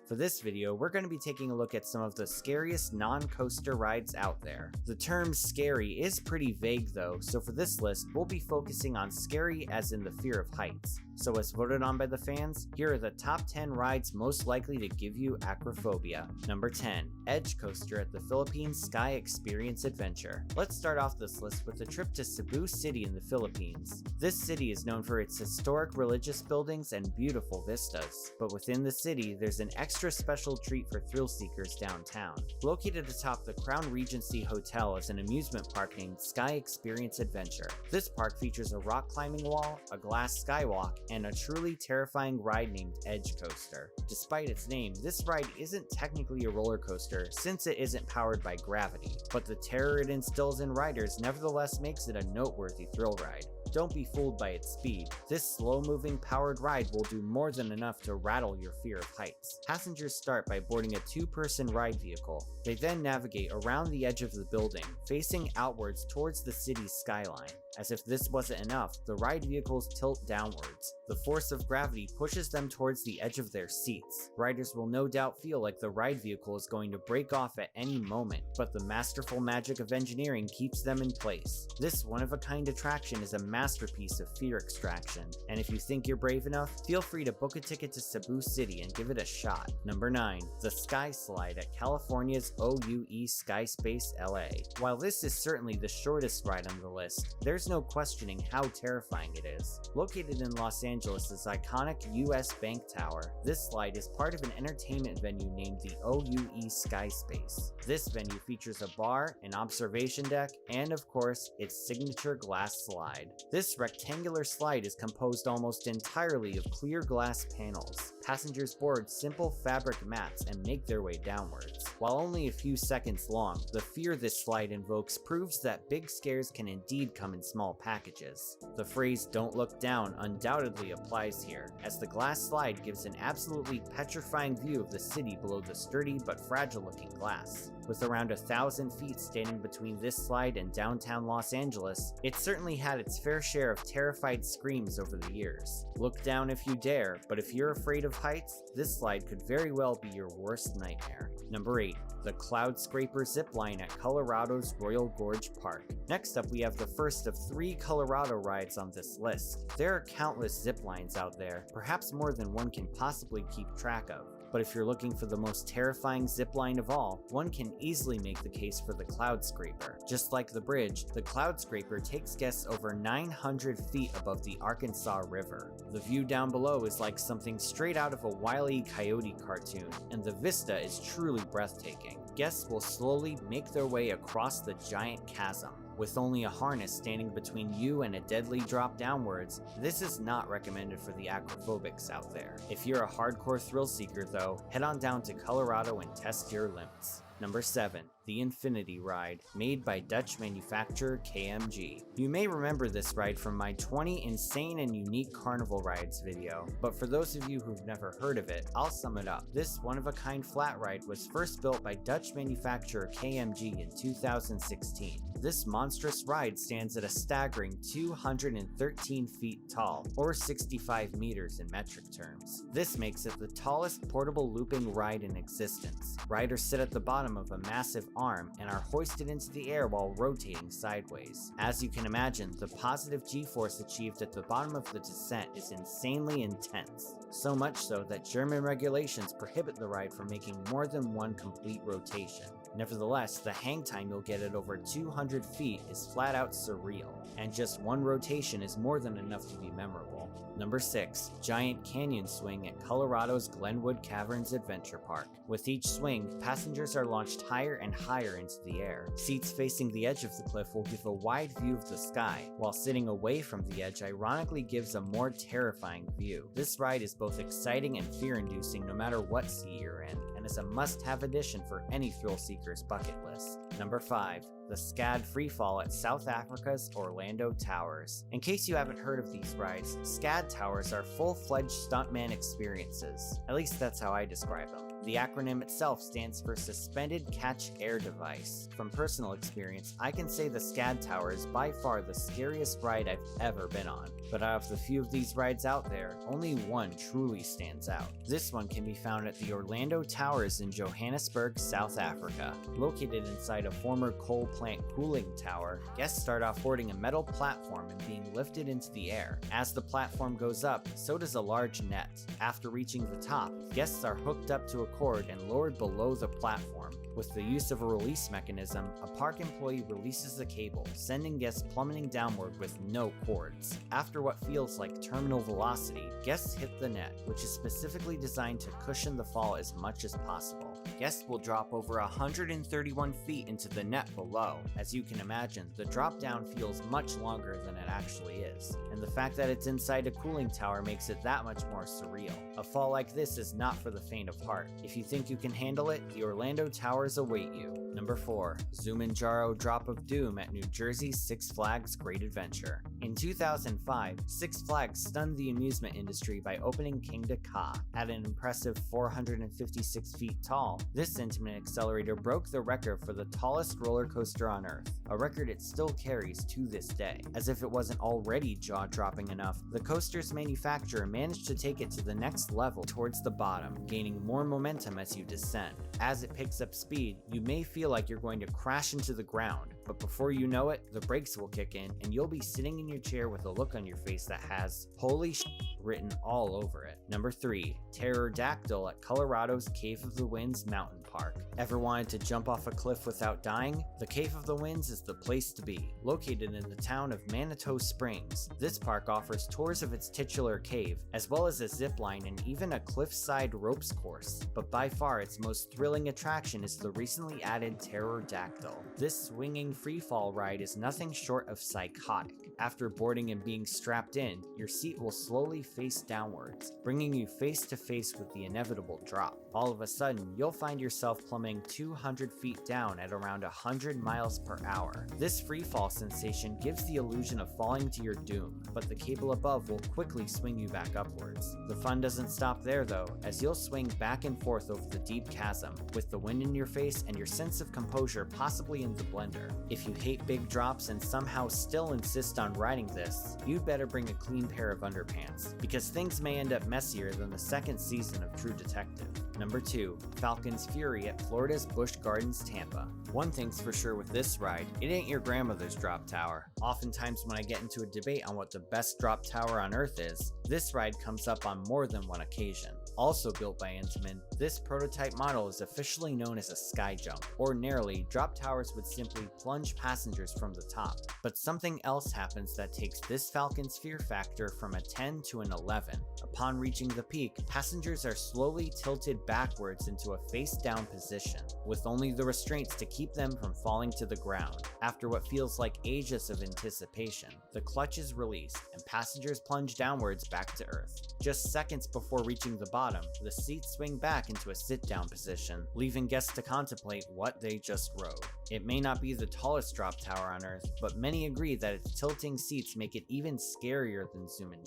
For this video, we're going to be taking a look at some of the scariest non-coaster rides out there. The term scary is pretty vague though, so for this list, we'll be focusing on scary as in the fear of heights. So as voted on by the fans, here are the top 10 rides most likely to give you acrophobia. Number 10. Edge Coaster at the Philippines Sky Experience Adventure. Let's start off this list with a trip to Cebu City in the Philippines. This city is known for its historic religious buildings and beautiful vistas, but within the city, there's an extra special treat for thrill seekers downtown. Located atop the Crown Regency Hotel is an amusement park named Sky Experience Adventure. This park features a rock climbing wall, a glass skywalk, and a truly terrifying ride named Edge Coaster. Despite its name, this ride isn't technically a roller coaster since it isn't powered by gravity, but the terror it instills in riders nevertheless makes it a noteworthy thrill ride. Don't be fooled by its speed. This slow-moving powered ride will do more than enough to rattle your fear of heights. Passengers start by boarding a two-person ride vehicle. They then navigate around the edge of the building, facing outwards towards the city's skyline. As if this wasn't enough, the ride vehicles tilt downwards. The force of gravity pushes them towards the edge of their seats. Riders will no doubt feel like the ride vehicle is going to break off at any moment, but the masterful magic of engineering keeps them in place. This one-of-a-kind attraction is a masterpiece of fear extraction, and if you think you're brave enough, feel free to book a ticket to Cebu City and give it a shot. Number 9. The Sky Slide at California's OUE Skyspace LA. While this is certainly the shortest ride on the list, there's no questioning how terrifying it is. Located in Los Angeles' iconic US Bank Tower, this slide is part of an entertainment venue named the OUE Skyspace. This venue features a bar, an observation deck, and of course, its signature glass slide. This rectangular slide is composed almost entirely of clear glass panels. Passengers board simple fabric mats and make their way downwards. While only a few seconds long, the fear this slide invokes proves that big scares can indeed come in small packages. The phrase "don't look down" undoubtedly applies here, as the glass slide gives an absolutely petrifying view of the city below the sturdy but fragile-looking glass. With around 1,000 feet standing between this slide and downtown Los Angeles, it certainly had its fair share of terrified screams over the years. Look down if you dare, but if you're afraid of heights, this slide could very well be your worst nightmare. Number 8. The Cloud Scraper Zipline at Colorado's Royal Gorge Park. Next up, we have the first of 3 Colorado rides on this list. There are countless ziplines out there, perhaps more than one can possibly keep track of. But if you're looking for the most terrifying zipline of all, one can easily make the case for the Cloud Scraper. Just like the bridge, the Cloud Scraper takes guests over 900 feet above the Arkansas River. The view down below is like something straight out of a Wile E. Coyote cartoon, and the vista is truly breathtaking. Guests will slowly make their way across the giant chasm. With only a harness standing between you and a deadly drop downwards, this is not recommended for the acrophobics out there. If you're a hardcore thrill seeker though, head on down to Colorado and test your limits. Number 7. The Infinity Ride, made by Dutch manufacturer KMG. You may remember this ride from my 20 insane and unique carnival rides video, but for those of you who've never heard of it, I'll sum it up. This one-of-a-kind flat ride was first built by Dutch manufacturer KMG in 2016. This monstrous ride stands at a staggering 213 feet tall, or 65 meters in metric terms. This makes it the tallest portable looping ride in existence. Riders sit at the bottom of a massive arm and are hoisted into the air while rotating sideways. As you can imagine, the positive G-force achieved at the bottom of the descent is insanely intense. So much so that German regulations prohibit the ride from making more than one complete rotation. Nevertheless, the hang time you'll get at over 200 feet is flat out surreal, and just one rotation is more than enough to be memorable. Number 6. Giant Canyon Swing at Colorado's Glenwood Caverns Adventure Park. With each swing, passengers are launched higher and higher into the air. Seats facing the edge of the cliff will give a wide view of the sky, while sitting away from the edge ironically gives a more terrifying view. This ride is both exciting and fear-inducing no matter what seat you're in, and is a must-have addition for any thrill seeker's bucket list. Number 5. the SCAD Freefall at South Africa's Orlando Towers. In case you haven't heard of these rides, SCAD Towers are full-fledged stuntman experiences. At least that's how I describe them. The acronym itself stands for Suspended Catch Air Device. From personal experience, I can say the SCAD Tower is by far the scariest ride I've ever been on. But out of the few of these rides out there, only one truly stands out. This one can be found at the Orlando Towers in Johannesburg, South Africa. Located inside a former coal plant cooling tower, guests start off boarding a metal platform and being lifted into the air. As the platform goes up, so does a large net. After reaching the top, guests are hooked up to a cord and lowered below the platform. With the use of a release mechanism, a park employee releases the cable, sending guests plummeting downward with no cords. After what feels like terminal velocity, guests hit the net, which is specifically designed to cushion the fall as much as possible. Guests will drop over 131 feet into the net below. As you can imagine, the drop down feels much longer than it actually is, and the fact that it's inside a cooling tower makes it that much more surreal. A fall like this is not for the faint of heart. If you think you can handle it, the Orlando Towers await you. Number 4. Zoomin Drop of Doom at New Jersey's Six Flags Great Adventure. In 2005, Six Flags stunned the amusement industry by opening Kingda Ka. At an impressive 456 feet tall, this intimate accelerator broke the record for the tallest roller coaster on Earth, a record it still carries to this day. As if it wasn't already jaw-dropping enough, the coaster's manufacturer managed to take it to the next level towards the bottom, gaining more momentum as you descend. As it picks up speed, you may feel like you're going to crash into the ground, but before you know it, the brakes will kick in and you'll be sitting in your chair with a look on your face that has "Holy sh*" written all over it. Number 3. Pterodactyl at Colorado's Cave of the Winds Mountain Park. Ever wanted to jump off a cliff without dying? The Cave of the Winds is the place to be. Located in the town of Manitou Springs, this park offers tours of its titular cave, as well as a zip line and even a cliffside ropes course. But by far its most thrilling attraction is the recently added Pterodactyl. This swinging freefall ride is nothing short of psychotic. After boarding and being strapped in, your seat will slowly face downwards, bringing you face to face with the inevitable drop. All of a sudden, you'll find yourself plummeting 200 feet down at around 100 miles per hour. This freefall sensation gives the illusion of falling to your doom, but the cable above will quickly swing you back upwards. The fun doesn't stop there though, as you'll swing back and forth over the deep chasm, with the wind in your face and your sense of composure possibly in the blender. If you hate big drops and somehow still insist on riding this, you'd better bring a clean pair of underpants, because things may end up messier than the second season of True Detective. Number 2. Falcons Fury at Florida's Busch Gardens, Tampa. One thing's for sure with this ride, it ain't your grandmother's drop tower. Oftentimes when I get into a debate on what the best drop tower on Earth is, this ride comes up on more than one occasion. Also built by Intamin, this prototype model is officially known as a sky jump. Ordinarily, drop towers would simply plunge passengers from the top, but something else happens that takes this Falcon's fear factor from a 10 to an 11. Upon reaching the peak, passengers are slowly tilted backwards into a face-down position, with only the restraints to keep them from falling to the ground. After what feels like ages of anticipation, the clutch is released, and passengers plunge downwards back to Earth. Just seconds before reaching the bottom, the seats swing back into a sit-down position, leaving guests to contemplate what they just rode. It may not be the tallest drop tower on Earth, but many agree that its tilting seats make it even scarier than Zoomin.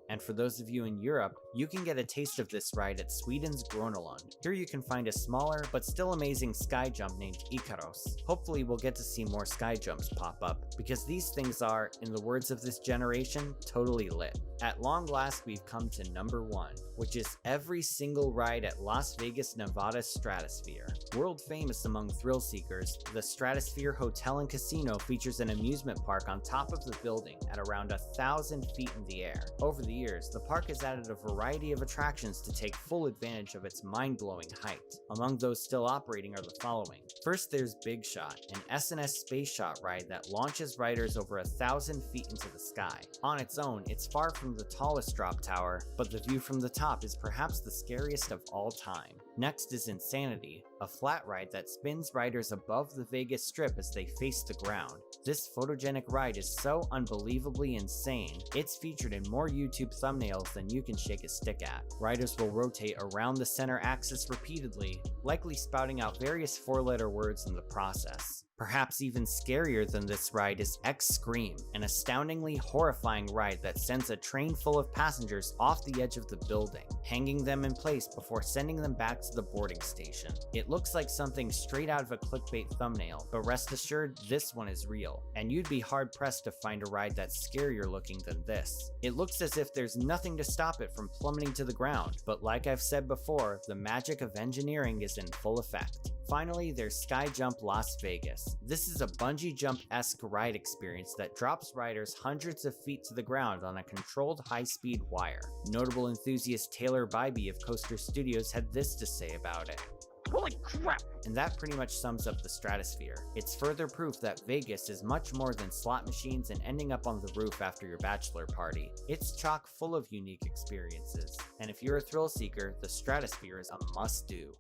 And for those of you in Europe, you can get a taste of this ride at Sweden's Grönelund. Here you can find a smaller, but still amazing sky jump named Ikaros. Hopefully we'll get to see more sky jumps pop up, because these things are, in the words of this generation, totally lit. At long last, we've come to number 1, which is every single ride at Las Vegas, Nevada's Stratosphere. World famous among thrill seekers, the Stratosphere Hotel and Casino features an amusement park on top of the building at around 1,000 feet in the air. Over the years, the park has added a variety of attractions to take full advantage of its mind-blowing height. Among those still operating are the following. First, there's Big Shot, an S&S space shot ride that launches riders over 1,000 feet into the sky. On its own, it's far from the tallest drop tower, but the view from the top is perhaps the scariest of all time. Next is Insanity, a flat ride that spins riders above the Vegas Strip as they face the ground. This photogenic ride is so unbelievably insane, it's featured in more YouTube thumbnails than you can shake a stick at. Riders will rotate around the center axis repeatedly, likely spouting out various four-letter words in the process. Perhaps even scarier than this ride is X-Scream, an astoundingly horrifying ride that sends a train full of passengers off the edge of the building, hanging them in place before sending them back to the boarding station. It looks like something straight out of a clickbait thumbnail, but rest assured this one is real, and you'd be hard-pressed to find a ride that's scarier looking than this. It looks as if there's nothing to stop it from plummeting to the ground, but like I've said before, the magic of engineering is in full effect. Finally, there's Sky Jump Las Vegas. This is a bungee jump-esque ride experience that drops riders hundreds of feet to the ground on a controlled high-speed wire. Notable enthusiast Taylor Bybee of Coaster Studios had this to say about it. Holy crap! And that pretty much sums up the Stratosphere. It's further proof that Vegas is much more than slot machines and ending up on the roof after your bachelor party. It's chock full of unique experiences. And if you're a thrill seeker, the Stratosphere is a must-do.